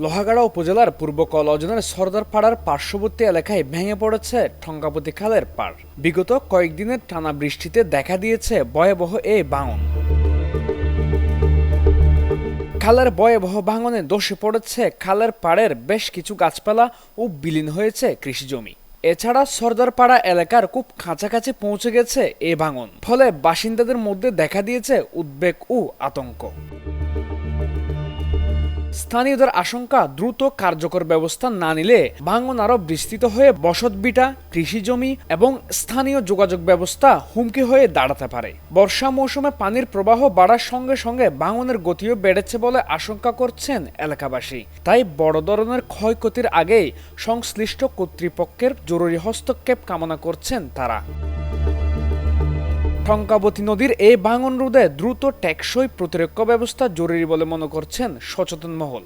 লোহাগাড়া উপজেলার পূর্ব কলজনের সর্দারপাড়ার পার্শ্ববর্তী এলাকায় ভেঙে পড়েছে ঠঙ্গাপতি খালের পাড়। বিগত কয়েকদিনের টানা বৃষ্টিতে দেখা দিয়েছে ভয়াবহ এই ভাঙন। খালের ভয়াবহ ভাঙনে ধসে পড়েছে খালের পাড়ের বেশ কিছু গাছপালা ও বিলীন হয়েছে কৃষিজমি। এছাড়া সর্দারপাড়া এলাকার খুব কাছাকাছি পৌঁছে গেছে এই ভাঙন, ফলে বাসিন্দাদের মধ্যে দেখা দিয়েছে উদ্বেগ ও আতঙ্ক। স্থানীয়দের আশঙ্কা, দ্রুত কার্যকর ব্যবস্থা না নিলে ভাঙন আরো বিস্তৃত হয়ে বসতভিটা, কৃষিজমি এবং স্থানীয় যোগাযোগ ব্যবস্থা হুমকি হয়ে দাঁড়াতে পারে। বর্ষা মৌসুমে পানির প্রবাহ বাড়ার সঙ্গে সঙ্গে ভাঙনের গতিও বেড়েছে বলে আশঙ্কা করছেন এলাকাবাসী। তাই বড় ধরনের ক্ষয়ক্ষতির আগেই সংশ্লিষ্ট কর্তৃপক্ষের জরুরি হস্তক্ষেপ কামনা করছেন তারা। ঠঙ্কাবতী নদীর এই ভাঙন রোধে দ্রুত টেকসই প্রতিরক্ষা ব্যবস্থা জরুরি বলে মনে করছেন সচেতন মহল।